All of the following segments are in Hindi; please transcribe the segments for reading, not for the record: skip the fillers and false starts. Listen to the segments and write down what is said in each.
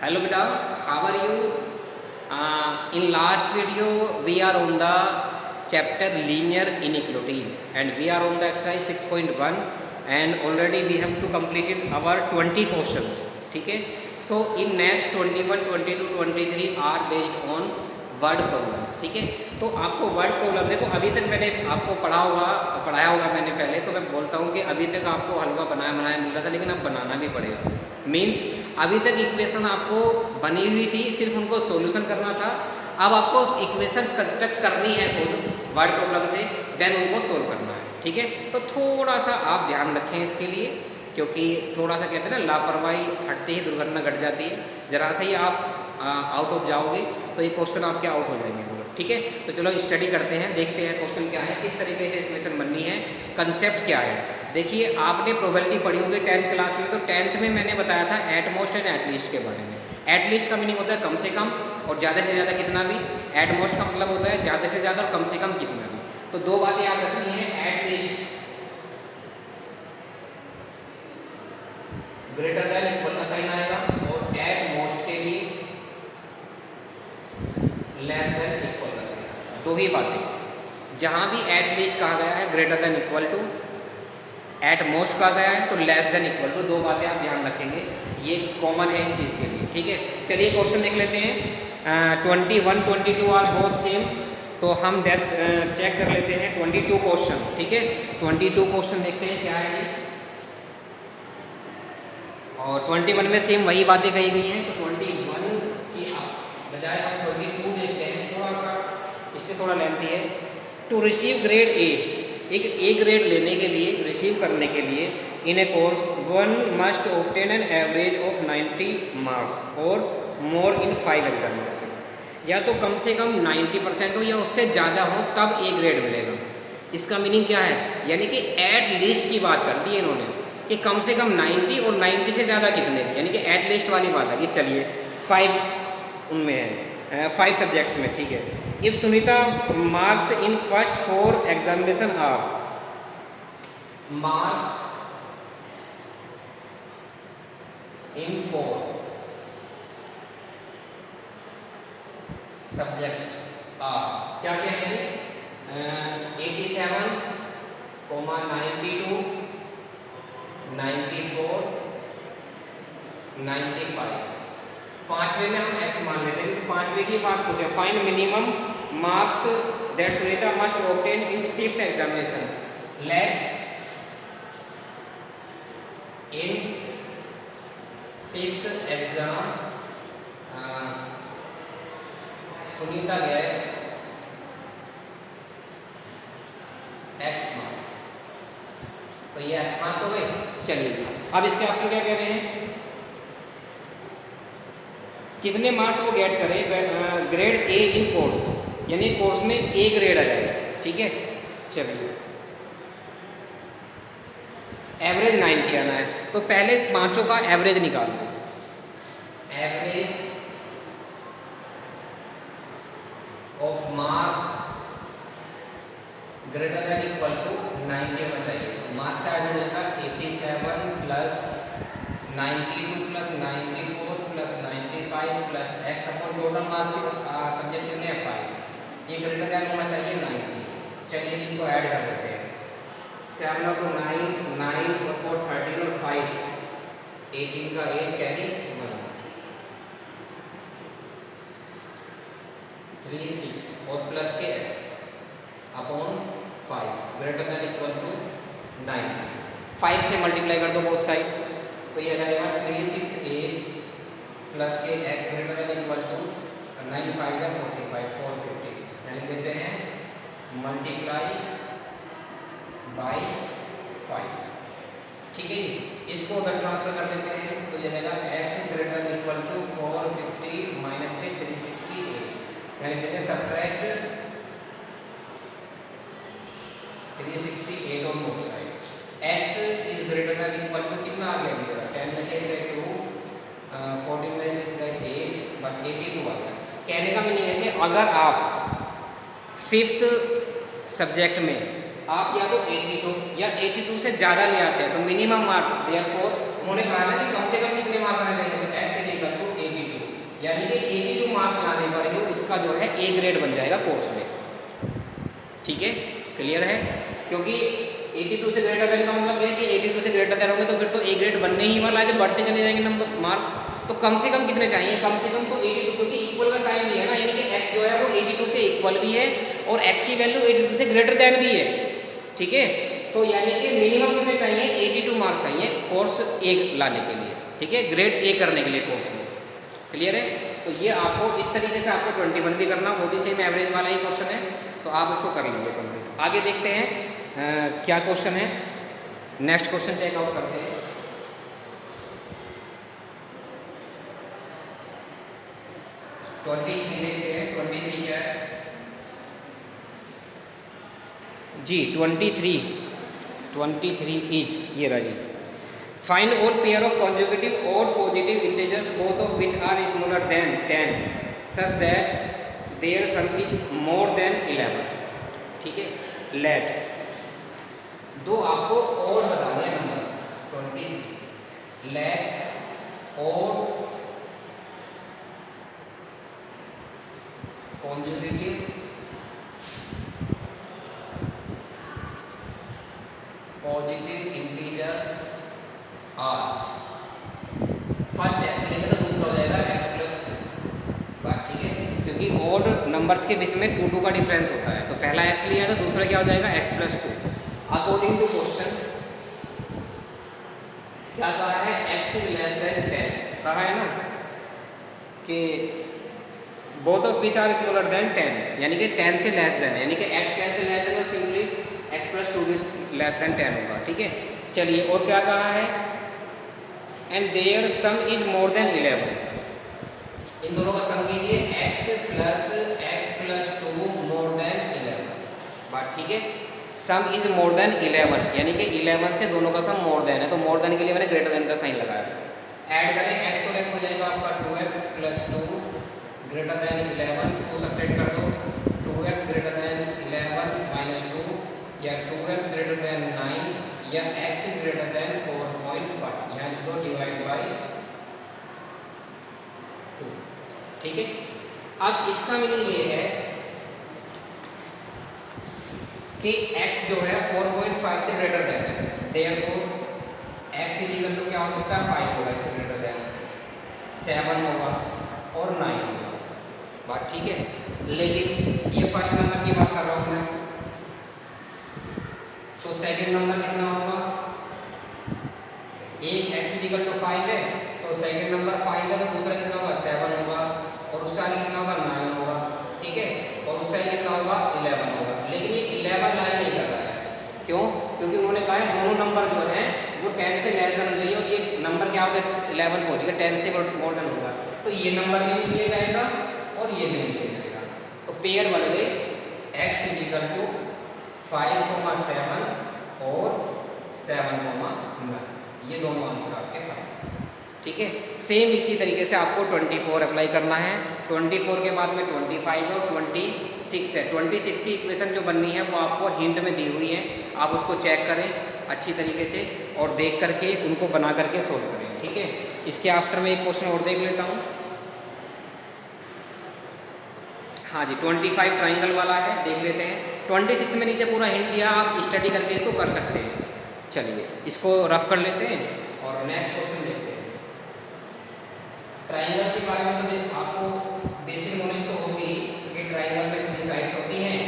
Hello beta, how are you? In last video we are on the chapter linear inequalities and we are on the exercise 6.1 and already we have to completed our 20 questions. ठीक है, so in next 21, 22, 23 are based on word problems. ठीक है, तो आपको वर्ड प्रॉब्लम देखो अभी तक मैंने आपको पढ़ाया होगा मैंने पहले, तो मैं बोलता हूँ कि अभी तक आपको हलवा बनाया मिल रहा था, लेकिन अब बनाना भी पड़ेगा. मीन्स अभी तक इक्वेशन आपको बनी हुई थी, सिर्फ उनको सॉल्यूशन करना था. अब आपको इक्वेशंस कंस्ट्रक्ट करनी है खुद वर्ड प्रॉब्लम से, देन उनको सोल्व करना है. ठीक है, तो थोड़ा सा आप ध्यान रखें इसके लिए, क्योंकि थोड़ा सा कहते हैं ना लापरवाही हटते ही दुर्घटना घट जाती है. जरा से ही आप आउट ऑफ जाओगे तो ये क्वेश्चन आपके आउट हो जाएंगे. ठीक है, तो चलो स्टडी करते हैं, देखते हैं क्वेश्चन क्या है, किस तरीके से इक्वेशन बननी है, कंसेप्ट क्या है. देखिए आपने प्रोबेबिलिटी पढ़ी होगी 10th क्लास में, तो 10th में मैंने बताया था at most and at least के बारे में. एट लीस्ट का मीनिंग होता है कम से कम, और ज़्यादा से ज़्यादा कितना भी. एट मोस्ट का मतलब होता है ज़्यादा से ज़्यादा और कम से कम कितना भी. तो दो बातें याद रखनी है, at least greater than equal का साइन आएगा, और एट मोस्ट के लिए लेस देन इक्वल का साइन. दो ही बातें, जहां भी एट लीस्ट कहा गया है greater than equal to, at most कहा गया है तो लेस देन इक्वल टू. दो बातें आप ध्यान रखेंगे, ये कॉमन है इस चीज़ के लिए. ठीक है, चलिए क्वेश्चन देख लेते हैं. 21, 22 आर बोथ सेम, तो हम चेक कर लेते हैं 22 क्वेश्चन. ठीक है, 22 क्वेश्चन देखते हैं क्या है जी. और 21 में सेम वही बातें कही गई हैं, तो 21 की बजाय हम 22 देखते हैं. थोड़ा सा इससे थोड़ा लेंथी है. टू रिसीव ग्रेड ए, एक ए ग्रेड लेने के लिए, रिसीव करने के लिए, in a course one must obtain an average of 90 marks और मोर इन 5 एग्जामिनेशन. या तो कम से कम 90% हो या उससे ज़्यादा हो तब ए ग्रेड मिलेगा. इसका मीनिंग क्या है, यानी कि एट लीस्ट की बात कर दी है इन्होंने कि कम से कम 90 और 90 से ज़्यादा कितने, यानी कि एट लीस्ट वाली बात है कि चलिए 5 उनमें है, 5 सब्जेक्ट्स में. ठीक है, if Sunita marks in first 4 examination are, marks in 4 subjects are क्या क्या है जी, 87, 92, 94, 95. पांचवें में हम एक्स मान लेते हैं क्योंकि पांचवें की पास पूछे. Find minimum marks that Sunita must obtain in 5th examination. Let in 5th exam Sunita get x marks. तो ये एक्स मार्क्स हो गए. चलिए जी, अब इसके आफ्टर क्या कह रहे हैं, कितने मार्क्स वो गेट करे ग्रेड ए इन कोर्स, यानी कोर्स में ए ग्रेड आ जाएगा. ठीक है, चलिए एवरेज 90 आना है, तो पहले पांचों का एवरेज निकाल दो. Average of marks greater than equal to 90 होना चाहिए. मार्क्स का एवरेज होगा 87 plus 92 plus 94 plus 95 plus x upon total marks subject कितने हैं 5. ये ग्रेटर देन होना चाहिए 90. चलिए इनको ऐड कर देते हैं. 7 और 9, 9 और 4 13 और 5 18 का 8 कैरी 1 3 6 और प्लस के x upon 5 greater than equal to 90. 5 से मल्टीप्लाई कर दो बोथ साइड, तो ये जाएगा 3 6 8 प्लस के x greater than equal to 9 5 का 45 450, यानी देते हैं मल्टीप्लाई बाय 5. ठीक है, इसको उधर ट्रांसफर कर देते हैं, तो ये जाएगा x greater than equal to 450 minus के 368, यानी देते हैं subtract 368 on both side. x is greater than equal to कितना आ गया, 10 में से 2 14 में से 6 8, बस 82 आ गया. कहने का मीनिंग है कि अगर आप 5th सब्जेक्ट में आप या तो 82 या 82 से ज़्यादा ले आते हैं तो मिनिमम मार्क्स, देयरफॉर उन्होंने कहा ना कि कम से कम कितने मार्क्स आने चाहिए, तो x इज इक्वल टू 82. उसका जो है ए ग्रेड बन जाएगा कोर्स में। ठीक है, क्लियर है? क्योंकि 82 से ग्रेटर देन का मतलब है कि 82 से ग्रेटर देन होंगे तो फिर तो ए ग्रेड बनने ही वाला है, जब बढ़ते चले जाएंगे नंबर मार्क्स। तो कम से कम कितने चाहिए? कम से कम तो 82, क्योंकि इक्वल का साइन भी है ना, यानी कि x जो है वो 82 के इक्वल भी है और x की वैल्यू 82 से ग्रेटर देन भी है। ठीक है, तो यानी कि मिनिमम कितने चाहिए? 82 मार्क्स चाहिए कोर्स ए लाने के लिए। ठीक है, ग्रेड ए करने के लिए कोर्स में। क्लियर है? तो ये आपको इस तरीके से आपको 21 भी करना, वो भी सेम एवरेज वाला ही क्वेश्चन है, तो आप इसको कर लीजिए कंप्लीट। आगे देखते हैं क्या क्वेश्चन है। नेक्स्ट क्वेश्चन चेकआउट करते हैं। देखते हैं 23 क्या है जी। 23 इज ये रहा जी। Find all pair of consecutive और positive integers both of which are smaller than 10 such that their sum is more than 11। ठीक है, लेट दो आपको और बताने हैं नंबर 23। लेट और consecutive positive integers are, first X लेंगे तो दूसरा हो जाएगा एक्स प्लस 2। बात ठीक है, क्योंकि ऑड नंबर्स के बीच में 2 का डिफरेंस होता है, तो पहला एक्स लिया तो दूसरा क्या हो जाएगा x plus 2। According to question क्या कहा है? एक्स इज लेस देन 10 कहा है ना, कि both of which are smaller than 10, यानी कि 10 से लेस देन, यानी कि x 10 से लेस देन तो सिंपली x प्लस 2 भी लेस देन 10 होगा। ठीक है, चलिए और क्या कहा है? And their sum is more than 11। इन दोनों का सम कीजिए, x प्लस 2 मोर देन 11। बात ठीक है, सम इज मोर देन 11, यानी कि 11 से दोनों का सम मोर देन है, तो मोर देन के लिए मैंने ग्रेटर देन का साइन लगाया। ऐड करें x और x हो जाएगा आपका 2x plus 2 greater then 11, 2 subtract कर दो, 2x ग्रेटर देन 11 माइनस 2, या 2x ग्रेटर देन 9, या x इज ग्रेटर देन 4.5, यहाँ लिख दो डिवाइड बाई 2। ठीक है, अब इसका मीनिंग ये है कि x जो है 4.5 से ग्रेटर देन है, therefore x is equal to क्या हो सकता है? 5 होगा, इससे ग्रेटर देन 7 होगा और 9 होगा। बात ठीक है, लेकिन ये फर्स्ट नंबर की बात कर रहा हूं मैं, तो सेकंड नंबर कितना होगा? एक x इक्वल टू 5 है, तो सेकंड नंबर 5 है, तो दूसरा कितना होगा? 7 होगा, और उसका आगे कितना होगा? 9 होगा। ठीक है, और उसका आगे कितना होगा? 11 होगा। लेकिन ये 11 लाइन नहीं कर रहा है, क्यों? क्योंकि उन्होंने कहा है दोनों नंबर जो है वो 10 से लेस देन चाहिए, और ये नंबर क्या होगा? 11 पहुंचेगा, 10 से मोर देन होगा, तो ये नंबर भी नहीं लिया जाएगा और ये भी नहीं लिया जाएगा। तो पेयर बन गए x इज इक्वल टू 5,7 और 7,9, ये दोनों आंसर आपके फाइनल। ठीक है, सेम इसी तरीके से आपको 24 अप्लाई करना है। 24 के बाद में 25 और 26 है। 26 की इक्वेशन जो बननी है वो आपको हिंट में दी हुई है, आप उसको चेक करें अच्छी तरीके से और देख करके उनको बना करके सोल्व करें। ठीक है, इसके आफ्टर में एक क्वेश्चन और देख लेता हूँ। हाँ जी, 25 ट्राइंगल वाला है, देख लेते हैं। 26 में नीचे पूरा हिंट दिया, आप स्टडी करके इसको कर सकते हैं। चलिए इसको रफ कर लेते हैं और नेक्स्ट क्वेश्चन देखते हैं। ट्राइंगल के बारे में तो आपको बेसिक नॉलेज तो होगी कि ट्राइंगल में 3 साइड्स होती हैं,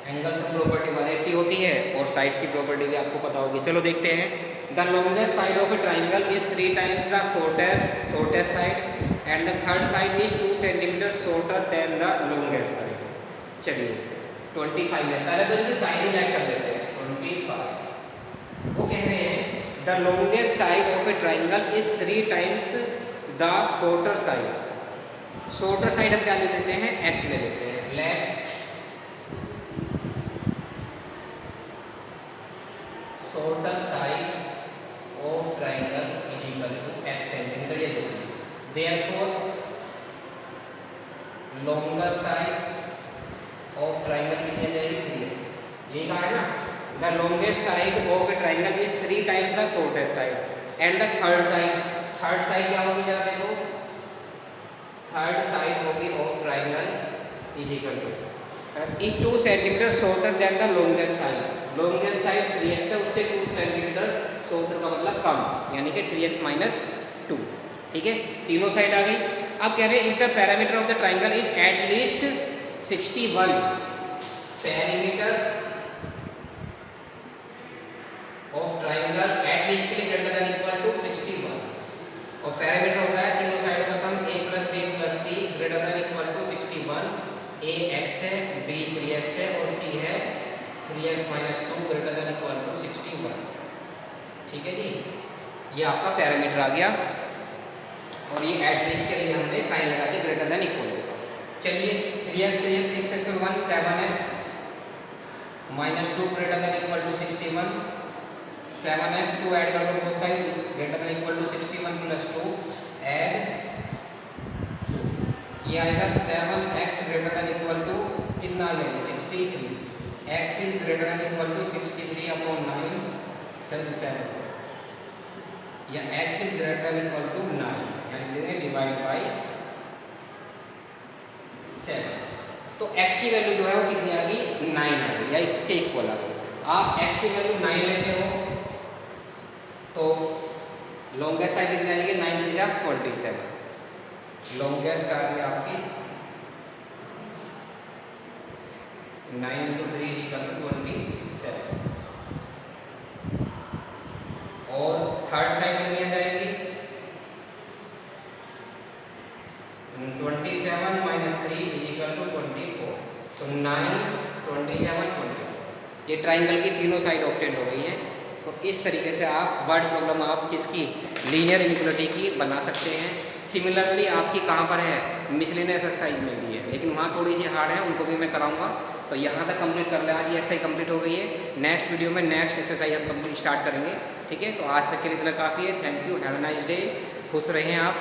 एंगल्स की प्रॉपर्टी 180 होती है और साइड्स की प्रॉपर्टी भी आपको पता होगी। चलो देखते हैं। The longest side of a triangle is 3 times the shortest side and the third side is 2 centimetre shorter than the longest side. चलिए 25 है, पहले तो इनकी साइड ही ऐड कर देते हैं। 25 वो कह रहे हैं the longest side of a triangle is 3 times the shorter side. Shorter side हम क्या ले लेते हैं? x ले लेते हैं। Let shorter side of triangle is equal to x centimetre, ये देखिए। Therefore longer side of triangle कितनी आ जाएगी? 3x। ये कहा है ना, the longest side of a triangle is 3 times the shortest side and the third side क्या होगी? जरा देखो, थर्ड साइड होगी of triangle is equal two is 2 centimetre shorter than the longest side. Longest side 3x है, उससे 2 सेंटीमीटर शॉर्टर का मतलब कम, यानी कि 3x माइनस 2। ठीक है, तीनों साइड आ गई। अब कह रहे हैं if the parameter of the triangle is at least 61, parameter of triangle at least के लिए ग्रेटर देन इक्वल टू 61, और पैरामीटर होता है तीनों साइडों का sum a plus b plus c greater than equal to 61। a x है, b 3x है और c है 3x minus 2 greater than equal to 61। ठीक है जी, ये आपका पैरामीटर आ गया, और ये एट लीस्ट के लिए हमने साइन लगा दिया ग्रेटर देन इक्वल टू। चलिए 3x 6x और 1 7x minus 2 greater than equal to 61, 7x 2 add कर दो both side greater than equal to 61 plus 2 add 2, ये आएगा 7x greater than equal to कितना आ गया 63, x is greater than equal to 63 upon 9 7, या x is greater than equal to 9, यानी देंगे डिवाइड बाय 7। तो x की वैल्यू जो है वो कितनी आ गई 9 आ गई, या इसके इक्वल आ गई। आप x की वैल्यू 9 लेते हो तो लॉन्गेस्ट साइड कितनी आएगी 9 3 जा 27, लॉन्गेस्ट आ गई आपकी 9 × 3 इक्वल टू 27, और थर्ड साइड कितनी आ जाएगी 27 माइनस 3 इज इक्वल टू 24, तो 9 27 24। ये ट्राइंगल की तीनों साइड ऑब्टेन हो गई हैं। तो इस तरीके से आप वर्ड प्रॉब्लम आप किसकी लीनियर इनइक्वालिटी की बना सकते हैं। सिमिलरली आपकी कहाँ पर है मिसलेनियस एक्सरसाइज में भी है, लेकिन वहाँ थोड़ी सी हार्ड है, उनको भी मैं कराऊंगा। तो यहाँ तक कंप्लीट कर ले, आज ये एक्सरसाइज कंप्लीट हो गई है। नेक्स्ट वीडियो में नेक्स्ट एक्सरसाइज हम कंप्लीट स्टार्ट करेंगे। ठीक है, तो आज तक के लिए इतना काफ़ी है। Thank you, have a nice day, खुश रहें आप।